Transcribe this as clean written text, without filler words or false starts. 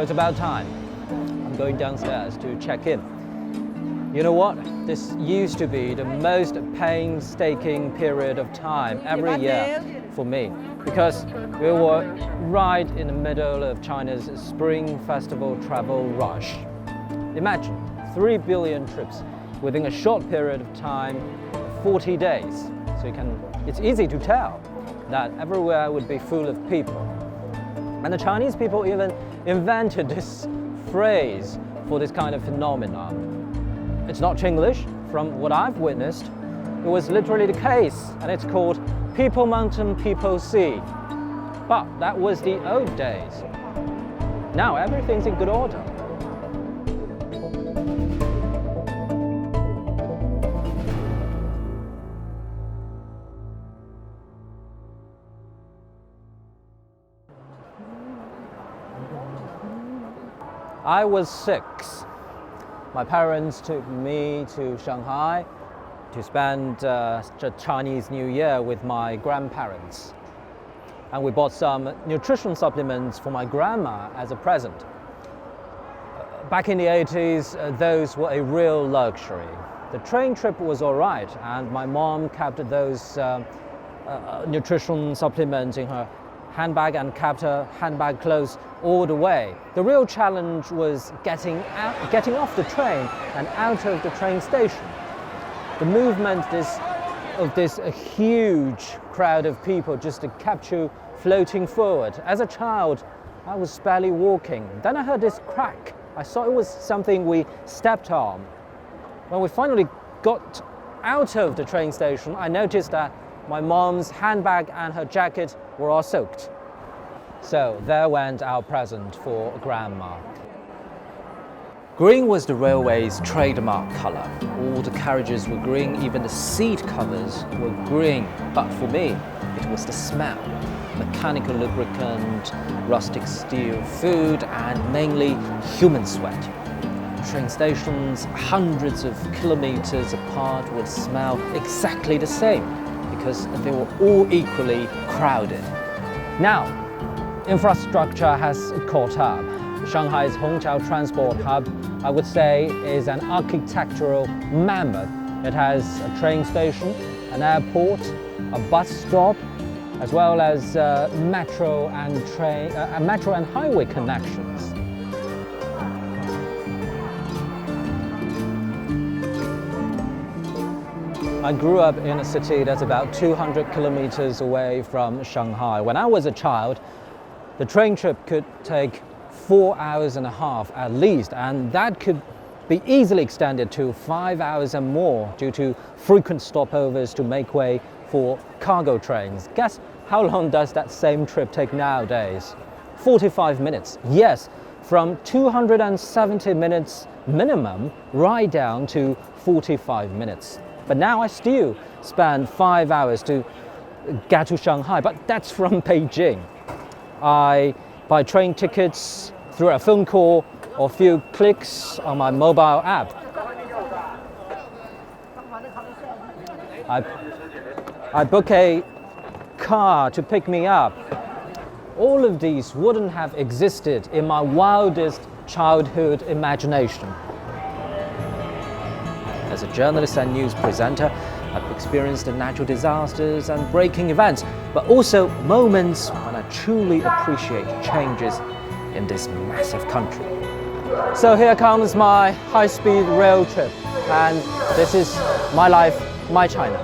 So it's about time. I'm going downstairs to check in. You know what? This used to be the most painstaking period of time every year for me, because we were right in the middle of China's Spring Festival travel rush. Imagine 3 billion trips within a short period of time, 40 days. So it's easy to tell that everywhere would be full of people. And the Chinese people even invented this phrase for this kind of phenomenon. It's not Chinglish. From what I've witnessed, it was literally the case, and it's called People Mountain, People Sea. But that was the old days. Now everything's in good order. I was 6. My parents took me to Shanghai to spend the Chinese New Year with my grandparents. And we bought some nutrition supplements for my grandma as a present. Back in the 80s, those were a real luxury. The train trip was all right, and my mom kept those nutrition supplements in her handbag and kept her handbag closed all the way. The real challenge was getting off the train and out of the train station. The movement of this huge crowd of people just kept you floating forward. As a child, I was barely walking. Then I heard this crack. I thought it was something we stepped on. When we finally got out of the train station, I noticed that my mom's handbag and her jacket were all soaked. So there went our present for Grandma. Green was the railway's trademark colour. All the carriages were green, even the seat covers were green. But for me, it was the smell. Mechanical lubricant, rustic steel, food, and mainly human sweat. Train stations hundreds of kilometers apart would smell exactly the same, because they were all equally crowded. Now, infrastructure has caught up. Shanghai's Hongqiao transport hub, I would say, is an architectural mammoth. It has a train station, an airport, a bus stop, as well as metro and highway connections. I grew up in a city that's about 200 kilometers away from Shanghai. When I was a child, the train trip could take 4 hours and a half at least, and that could be easily extended to 5 hours and more due to frequent stopovers to make way for cargo trains. Guess how long does that same trip take nowadays? 45 minutes. Yes, from 270 minutes minimum right down to 45 minutes. But now I still spend 5 hours to get to Shanghai, but that's from Beijing. I buy train tickets through a phone call or a few clicks on my mobile app. I book a car to pick me up. All of these wouldn't have existed in my wildest childhood imagination. As a journalist and news presenter, I've experienced the natural disasters and breaking events, but also moments when I truly appreciate changes in this massive country. So here comes my high-speed rail trip, and this is my life, my China.